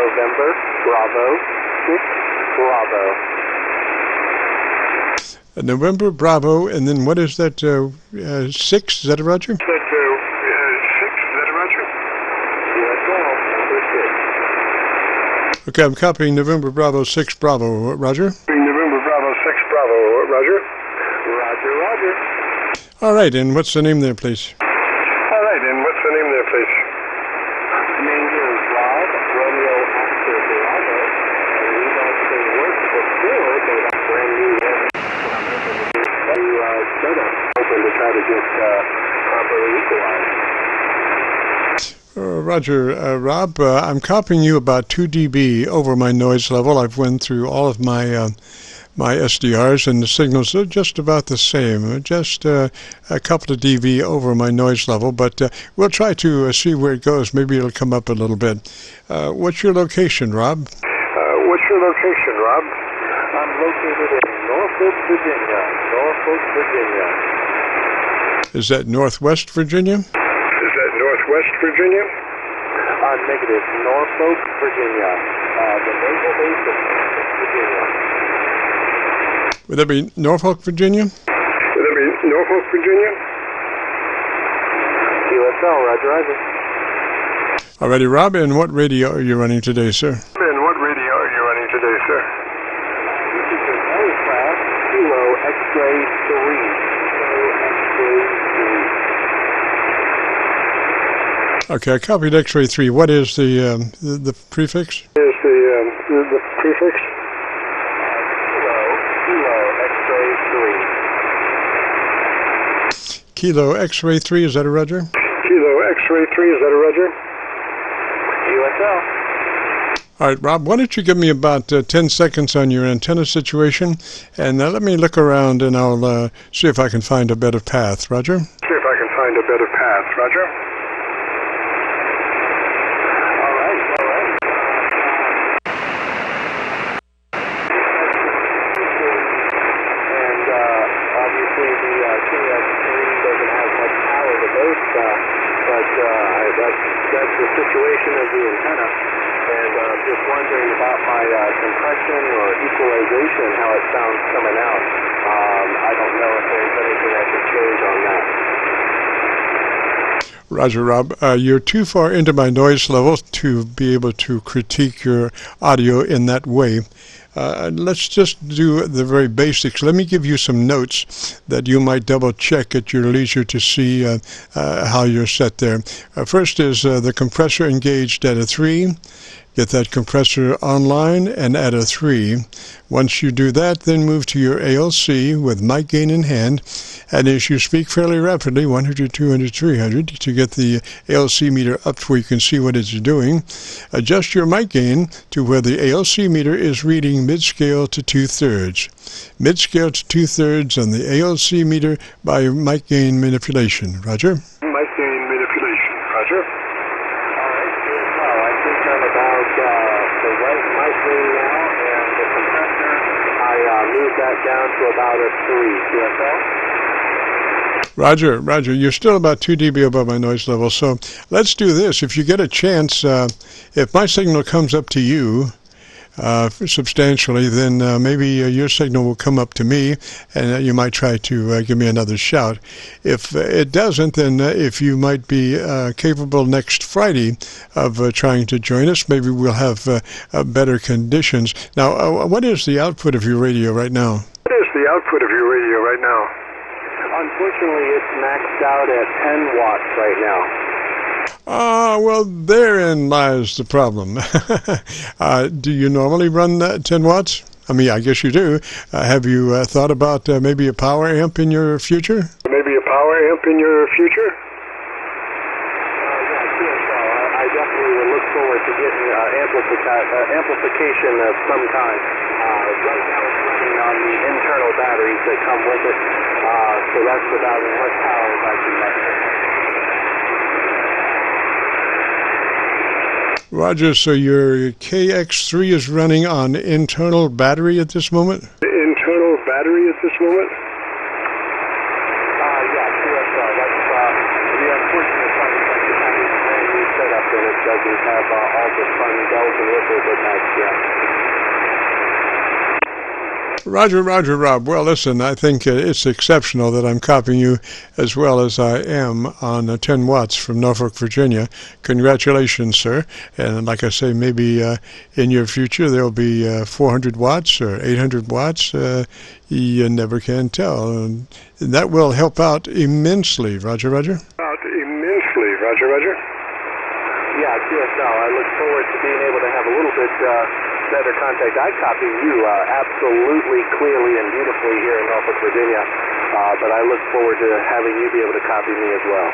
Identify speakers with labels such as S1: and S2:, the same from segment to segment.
S1: November, Bravo, 6, Bravo.
S2: November, Bravo, and then what is that, 6? Is that a Roger?
S3: That 6, is that a Roger?
S1: USL, number 6.
S2: Okay, I'm copying November, Bravo, 6, Bravo, Roger.
S3: November, Bravo, 6, Bravo, Roger.
S1: Roger, Roger.
S2: All right, and what's the name there, please?
S3: All right, and what's the name there, please?
S1: The name here is Rob, Romeo Oscar Bravo, and we've actually worked before, but that's brand new setup, hoping to try to get properly equalized.
S2: Roger, Rob, I'm copying you about 2 dB over my noise level. I've went through all of my my SDRs, and the signals are just about the same, just a couple of dB over my noise level, but we'll try to see where it goes. Maybe it'll come up a little bit. What's your location, Rob?
S3: What's your location, Rob?
S1: I'm located in Norfolk, Virginia. Norfolk, Virginia.
S2: Is that Northwest Virginia?
S3: Is that Northwest Virginia?
S1: Negative. Norfolk, Virginia. The naval base of Norfolk, Virginia.
S2: Would that be Norfolk, Virginia?
S3: Would that be Norfolk, Virginia?
S1: USL, Roger, Roger.
S2: Alrighty, Rob, and what radio are you running today, sir?
S3: And what radio are you running today, sir?
S1: This is an aircraft, Kilo X-ray 3. Kilo X-ray 3.
S2: Okay, I copied X-ray 3. What is the prefix?
S3: Is the prefix?
S1: Kilo X-ray 3.
S2: Kilo X-ray 3, is that a Roger?
S3: Kilo X-ray 3, is that a Roger?
S1: USL.
S2: All right, Rob, why don't you give me about 10 seconds on your antenna situation, and let me look around, and I'll see if I can find a better path. Roger?
S3: See if I can find a better path. Roger?
S1: All right. And obviously the KX-3 doesn't have much power to boast, but that's the situation of the antenna. And just wondering about my compression or equalization, how it sounds coming out. I don't know if there's anything I can change on that.
S2: Roger, Rob. You're too far into my noise level to be able to critique your audio in that way. Let's just do the very basics. Let me give you some notes that you might double check at your leisure to see how you're set there. First is the compressor engaged at a 3. Get that compressor online and at a 3. Once you do that, then move to your ALC with mic gain in hand, and as you speak fairly rapidly, 100, 200, 300, to get the ALC meter up to where you can see what it's doing, adjust your mic gain to where the ALC meter is reading mid-scale to 2/3. Mid-scale to 2/3 on the ALC meter by mic gain manipulation. Roger?
S3: Mic gain manipulation. Roger?
S1: The right mic gain now, and the compressor, I moved that down to about a 3. USL?
S2: Roger, you're still about 2 dB above my noise level, so let's do this. If you get a chance, if my signal comes up to you substantially, then maybe your signal will come up to me, and you might try to give me another shout. If it doesn't, then if you might be capable next Friday of trying to join us, maybe we'll have better conditions. Now, what is the output of your radio right now?
S3: What is the output of your radio right now?
S1: Unfortunately, it's maxed out at 10 watts right now.
S2: Well, therein lies the problem. Do you normally run 10 watts? I mean, I guess you do. Have you thought about maybe a power amp in your future?
S3: Maybe a power amp in your future?
S1: I definitely will look forward to getting amplification of some kind. Right now it's running on the internal batteries that come with it, so that's about as much power as I can make.
S2: Roger, so your KX-3 is running on internal battery at this moment?
S3: Internal battery at this moment?
S1: Yeah, QSL. That's the unfortunate part is that you have a brand new setup and it doesn't have all the fun bells bells and whistles at night, yeah.
S2: Roger, Roger, Rob. Well, listen, I think it's exceptional that I'm copying you as well as I am on 10 watts from Norfolk, Virginia. Congratulations, sir. And like I say, maybe in your future there'll be 400 watts or 800 watts. You never can tell. And that will help out immensely. Roger, Roger.
S3: Immensely. Roger, Roger.
S1: Yeah, QSL. I look forward to being able to have a little bit better contact. I copy you absolutely clearly and beautifully here in Norfolk, Virginia, but I look forward to having you be able to copy me as well.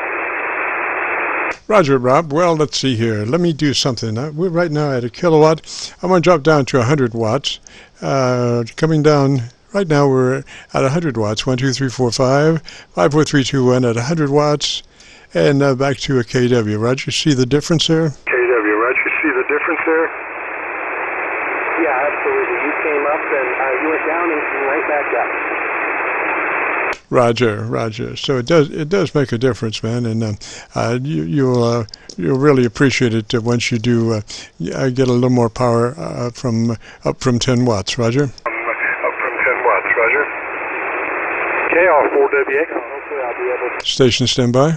S2: Roger, Rob. Well, let's see here. Let me do something. We're right now at a kilowatt. I'm going to drop down to 100 watts. Coming down, right now we're at 100 watts. 1, 2, 3, 4, 5. 5, 4, 3, 2, 1 at 100 watts. And back to a KW. Roger, see the difference there?
S3: KW, Roger, see the difference there?
S1: Yeah, absolutely. You came up and you went down and came right back up.
S2: Roger, Roger. So it does make a difference, man, and you'll really appreciate it once you do get a little more power up from 10 watts. Roger.
S3: Up from 10 watts. Roger. KR4WA.
S1: Hopefully I'll be able to.
S2: Station standby.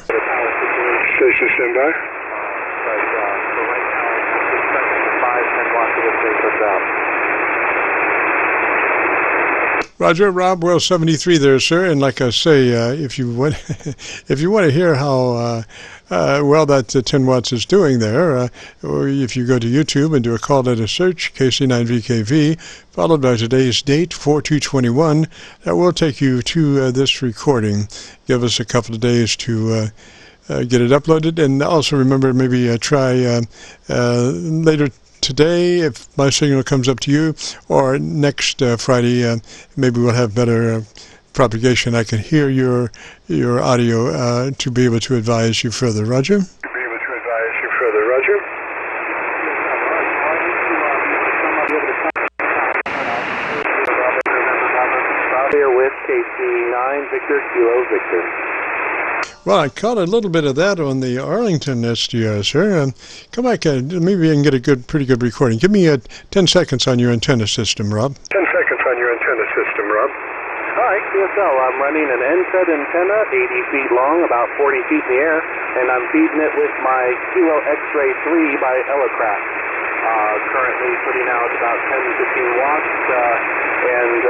S3: Station standby.
S1: But for right now, I'm expecting 5-10 watts of this thing puts out.
S2: Roger, Rob. Well, 73 there, sir. And like I say, if you want, if you want to hear how well that 10 watts is doing there, or if you go to YouTube and do a call letter search, KC9VKV, followed by today's date, 4/2/21, that will take you to this recording. Give us a couple of days to get it uploaded, and also remember maybe try later today if my signal comes up to you, or next Friday maybe we'll have better propagation. I can hear your audio to be able to advise you further. Roger.
S3: To be able to advise you further. Roger.
S1: Here with KC9 Victor Kilo Victor.
S2: Well, I caught a little bit of that on the Arlington SDR, sir. Come back, maybe I can get a pretty good recording. Give me 10 seconds on your antenna system, Rob.
S3: 10 seconds on your antenna system, Rob.
S1: All right, QSL, I'm running an end-fed antenna, 80 feet long, about 40 feet in the air, and I'm feeding it with my Kilo X-Ray 3 by Elecraft. Currently putting out about 10 to 15 watts, and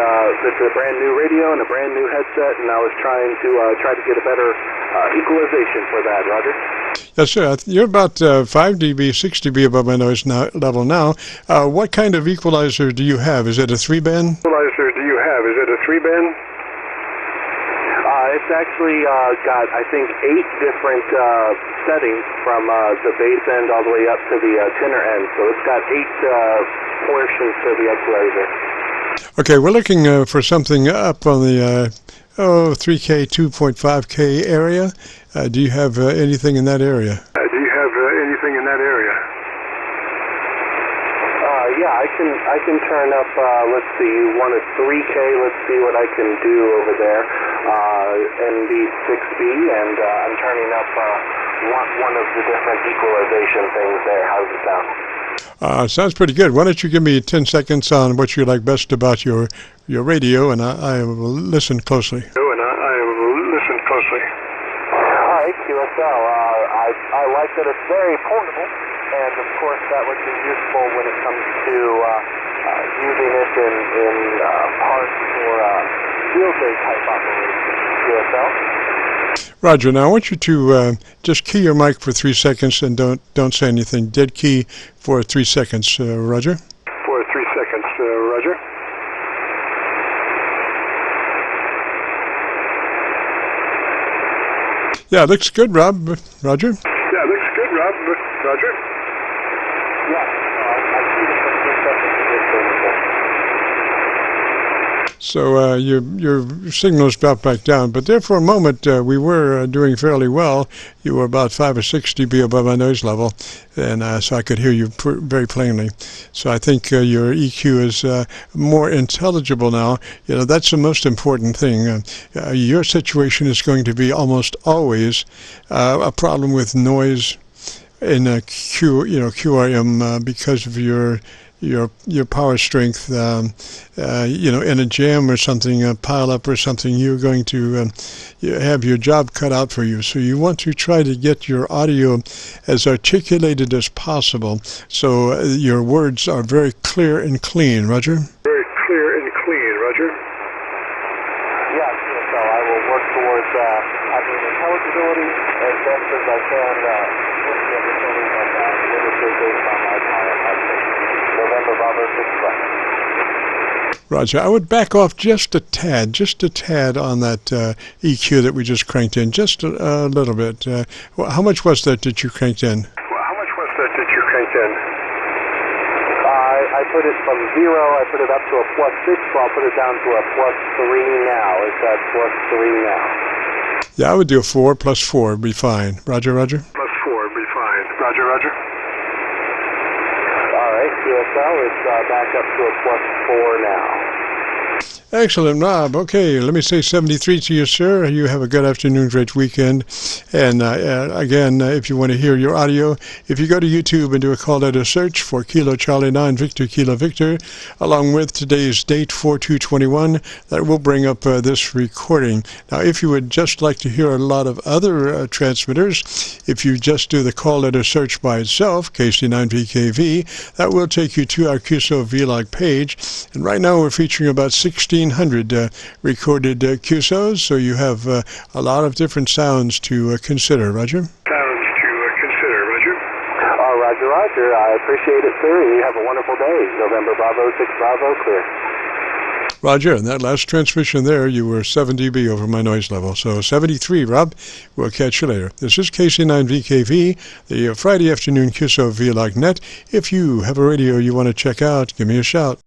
S1: it's a brand new radio and a brand new headset, and I was trying to get a better equalization for that. Roger.
S2: Yes, sir. You're about 5 dB, 6 dB above my noise level now. What kind of equalizer do you have? Is it a 3-band?
S3: Equalizer do you have? Is it a 3-band?
S1: It's actually got, I think, 8 different settings from the bass end all the way up to the tenor end. So it's got 8 portions to the equalizer.
S2: Okay, we're looking for something up on the 3K, 2.5K area. Do you have anything in that area?
S3: Do you have anything in that area?
S1: Yeah, I can turn up, let's see, you want a 3K, let's see what I can do over there. NB6B, and I'm turning up one of the different equalization things there. How's it sound?
S2: Sounds pretty good. Why don't you give me 10 seconds on what you like best about your radio, and I will listen closely.
S3: Oh, and I will listen closely.
S1: All right, QSL. I like that it's very portable, and of course that would be useful when it comes to using it in parts or field day type operations. QSL.
S2: Roger. Now I want you to just key your mic for 3 seconds and don't say anything. Dead key for 3 seconds. Roger.
S3: For 3 seconds. Roger.
S2: Yeah, looks good, Rob. Roger.
S3: Yeah, looks good, Rob. Roger.
S1: Yeah. I see the
S2: So your signals dropped back down, but there for a moment we were doing fairly well. You were about 5 or 6 dB above my noise level, and so I could hear you very plainly. So I think your EQ is more intelligible now. You know, that's the most important thing. Your situation is going to be almost always a problem with noise in a QRM because of your power strength. In a jam or something, a pile up or something, you're going to have your job cut out for you. So you want to try to get your audio as articulated as possible, so your words are very clear and clean. Roger?
S3: Very clear and clean, Roger.
S1: Yes, so I will work towards having intelligibility as best as I can with the understanding of literature based on my November Bravo 6 Quest.
S2: Roger. I would back off just a tad on that EQ that we just cranked in, just a little bit. How much was that you cranked in?
S3: How much was that you cranked in?
S1: I put it from 0, I put it up to a +6, so I'll put it down to a +3 now. It's at +3 now.
S2: Yeah, I would do a 4 + 4 would be fine. Roger, Roger?
S3: +4 would be fine. Roger, Roger.
S1: All right, QSL is back up to a +4 now.
S2: Excellent, Rob. Okay, let me say 73 to you, sir. You have a good afternoon, great weekend. And again, if you want to hear your audio, if you go to YouTube and do a call letter search for Kilo Charlie 9 Victor Kilo Victor, along with today's date 4221, that will bring up this recording. Now, if you would just like to hear a lot of other transmitters, if you just do the call letter search by itself, KC9VKV, that will take you to our Qso-Vlog page. And right now we're featuring about 1,600 recorded Qsos, so you have a lot of different sounds to consider. Roger?
S3: Sounds to consider, Roger.
S1: Roger, Roger. I appreciate it, sir. You have a wonderful day. November Bravo 6 Bravo, clear.
S2: Roger, in that last transmission there, you were 7 dB over my noise level. So 73, Rob. We'll catch you later. This is KC9VKV, the Friday afternoon Qso-Vlog net. If you have a radio you want to check out, give me a shout.